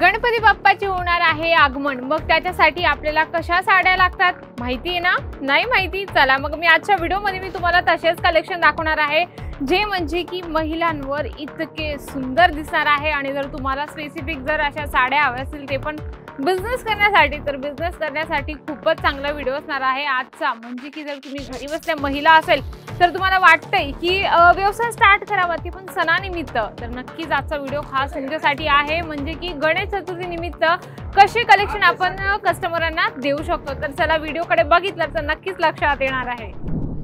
गणपती बाप्पाचे होणार आहे आगमन। मग त्याच्यासाठी आपल्याला कशा साड्या लागतात माहिती आहे ना? नाही माहिती? चला मग मी आजच्या व्हिडिओमध्ये मी तुम्हाला तसेच कलेक्शन दाखवणार आहे जे म्हणजे की महिलांवर इतके सुंदर दिसणार आहे। आणि जर तुम्हाला स्पेसिफिक जर अशा साड्या हव्या असतील ते पण बिझनेस करण्यासाठी, तर बिझनेस करण्यासाठी खूपच चांगला व्हिडिओ असणार आहे आजचा। म्हणजे की जर तुम्ही घरी बसल्या महिला असेल तर तुम्हाला वाटतंय की व्यवसाय स्टार्ट करावा ते पण सणानिमित्त, तर नक्कीच आजचा व्हिडिओ खास तुमच्यासाठी आहे। म्हणजे की गणेश चतुर्थी निमित्त कसे कलेक्शन आपण कस्टमरांना देऊ शकतो। तर चला व्हिडिओकडे बघितलं तर नक्कीच लक्षात येणार आहे।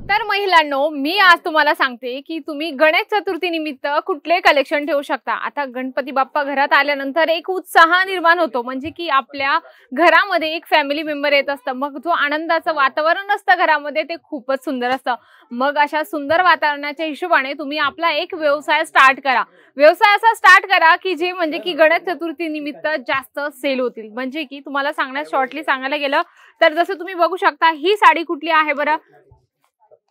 तर महिलांनो, मी आज तुम्हाला सांगते की तुम्ही गणेश चतुर्थी निमित्त कुठले कलेक्शन ठेवू शकता। आता गणपती बाप्पा घरात आल्यानंतर एक उत्साह निर्माण होतो, म्हणजे की आपल्या घरामध्ये एक फॅमिली मेंबर येत असतं। मग जो आनंदाचं वातावरण असतं घरामध्ये ते खूपच सुंदर असतं। मग अशा सुंदर वातावरणाच्या हिशोबाने तुम्ही आपला एक व्यवसाय स्टार्ट करा। व्यवसाय असा स्टार्ट करा की जे म्हणजे की गणेश चतुर्थी निमित्त जास्त सेल होतील। म्हणजे की तुम्हाला सांगण्यात शॉर्टली सांगायला गेलं तर जसं तुम्ही बघू शकता ही साडी कुठली आहे बरं?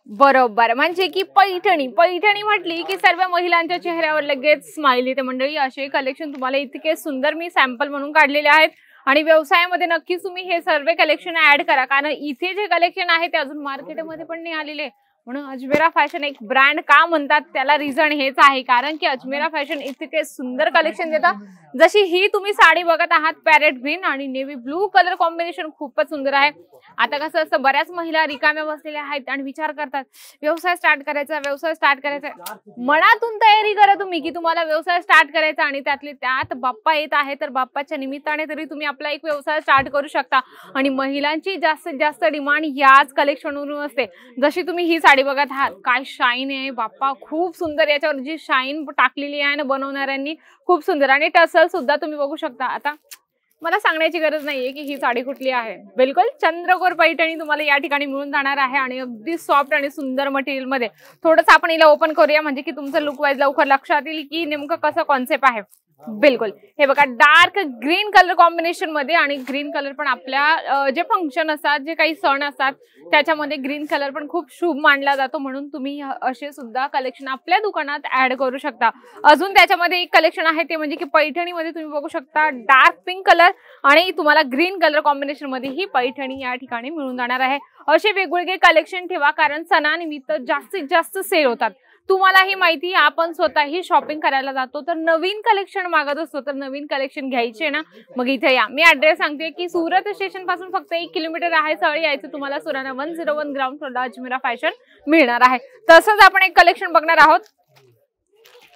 बरोबर, म्हणजे की पैठणी। पैठणी म्हटली की सर्व महिलांच्या चेहऱ्यावर लगेच स्माइल येते। मंडळी, असे कलेक्शन तुम्हाला इतके सुंदर मी सॅम्पल म्हणून काढलेले आहेत आणि व्यवसायामध्ये नक्कीच तुम्ही हे सर्व कलेक्शन ऍड करा, कारण इथे जे कलेक्शन आहे ते अजून मार्केटमध्ये पण नाही आलेले। म्हणून अजमेरा फॅशन एक ब्रँड का म्हणतात त्याला रिझन हेच आहे, कारण की अजमेरा फॅशन इतके सुंदर कलेक्शन देतात। जशी ही तुम्ही साडी बघत आहात पॅरेट ग्रीन आणि नेव्ही ब्लू कलर कॉम्बिनेशन खूपच सुंदर आहे। आता कसं असतं, बऱ्याच महिला रिकाम्या बसलेल्या आहेत आणि विचार करतात व्यवसाय स्टार्ट करायचा, व्यवसाय स्टार्ट करायचा। मनातून तयारी करा तुम्ही की तुम्हाला व्यवसाय स्टार्ट करायचा आणि त्यातले त्यात बाप्पा येत आहे, तर बाप्पाच्या निमित्ताने तरी तुम्ही आपला एक व्यवसाय स्टार्ट करू शकता। आणि महिलांची जास्तीत जास्त डिमांड याच कलेक्शनवरून असते। जशी तुम्ही ही साडी बघत आहात, काय शाईन आहे बाप्पा, खूप सुंदर। याच्यावर जी शाईन टाकलेली आहे ना बनवणाऱ्यांनी, खूप सुंदर। आणि टसल सुद्धा तुम्ही बघू शकता। आता मला सांगण्याची गरज नाहीये की ही साडी कुठली आहे, बिलकुल चंद्रकोर पैठणी तुम्हाला या ठिकाणी मिळून जाणार आहे आणि अगदी सॉफ्ट आणि सुंदर मटेरियल मध्ये। थोडंसं आपण हिला ओपन करूया म्हणजे की तुमचं लुक वाईज लवकर लक्षात येईल की नेमकं कसं कॉन्सेप्ट आहे। बिलकुल, हे बघा डार्क ग्रीन कलर कॉम्बिनेशन मध्ये, आणि ग्रीन कलर पण आपल्या जे फंक्शन असतात, जे काही सण असतात त्याच्यामध्ये ग्रीन कलर पण खूप शुभ मानला जातो। म्हणून तुम्ही असे सुद्धा कलेक्शन आपल्या दुकानात ऍड करू शकता। अजून त्याच्यामध्ये एक कलेक्शन आहे ते म्हणजे की पैठणीमध्ये तुम्ही बघू शकता डार्क पिंक कलर आणि तुम्हाला ग्रीन कलर कॉम्बिनेशन मध्ये ही पैठणी या ठिकाणी मिळून जाणार आहे। असे वेगवेगळे कलेक्शन ठेवा, कारण सणानिमित्त जास्तीत जास्त सेल होतात। तुम्हालाही माहिती, आपण स्वतःही शॉपिंग करायला जातो तर नवीन कलेक्शन मागत असतो, तर नवीन कलेक्शन घ्यायचे ना, मग इथे या। मी ऍड्रेस सांगते की सुरत स्टेशन पासून फक्त 1 किलोमीटर आहे। सवळी यायचं तुम्हाला सुराणा 101 ग्राउंड फ्लोअरला अजमेरा फॅशन मिळणार आहे। तसंच आपण एक कलेक्शन बघणार आहोत।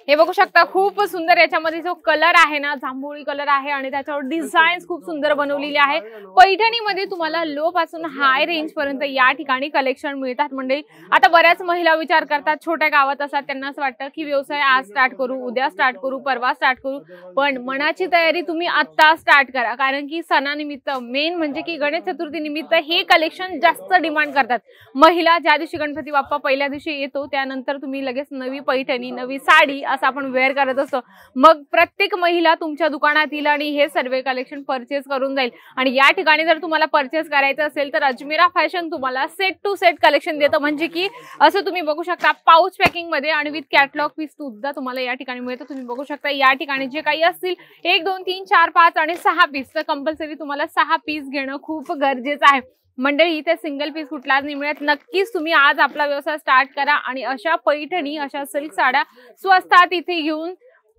हे बघू शकता खूप सुंदर, याच्यामध्ये जो कलर आहे ना जांभूळी कलर आहे आणि त्याच्यावर डिझाईन्स खूप सुंदर बनवलेली आहे। पैठणीमध्ये तुम्हाला लो पासून हाय रेंज पर्यंत या ठिकाणी कलेक्शन मिळतात। म्हणजे आता बऱ्याच महिला विचार करतात, छोट्या गावात असतात, त्यांना असं वाटतं की व्यवसाय आज स्टार्ट करू, उद्या स्टार्ट करू, परवा स्टार्ट करू, पण मनाची तयारी तुम्ही आता स्टार्ट करा, कारण की सणानिमित्त मेन म्हणजे की गणेश चतुर्थी निमित्त हे कलेक्शन जास्त डिमांड करतात महिला। ज्या दिवशी गणपती बाप्पा पहिल्या दिवशी येतो त्यानंतर तुम्ही लगेच नवी पैठणी, नवी साडी असं आपण वेअर करत असतो। मग प्रत्येक महिला तुमच्या दुकानात येईल आणि हे सर्व कलेक्शन परचेस करून जाईल। आणि या ठिकाणी जर तुम्हाला परचेस करायचं असेल तर अजमेरा फॅशन तुम्हाला सेट टू सेट कलेक्शन देतं। म्हणजे की असं तुम्ही बघू शकता पाउच पॅकिंग मध्ये आणि विथ कॅटलॉग पीस सुद्धा तुम्हाला या ठिकाणी मिळतं। तुम्ही बघू शकता या ठिकाणी जे काही असतील 1 2 3 4 5 आणि 6 पीस, तर कंपल्सरी तुम्हाला 6 पीस घेणं खूप गरजेचं आहे। मंडळी, इथे सिंगल पीस कुठलाच नाही मिळत। नक्कीच तुम्ही आज आपला व्यवसाय स्टार्ट करा आणि अशा पैठणी, अशा सिल्क साड्या स्वस्तात इथे घेऊन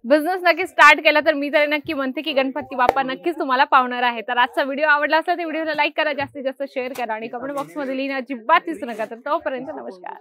बिझनेस नक्की स्टार्ट केला तर मी तर नक्की म्हणते की गणपती बाप्पा नक्कीच तुम्हाला पावणार आहे। तर आजचा व्हिडिओ आवडला असेल तर व्हिडिओला लाईक करा, जास्तीत जास्त शेअर करा आणि कमेंट बॉक्समध्ये लिहिणं अजिबात विसरू नका। तर तोपर्यंत नमस्कार।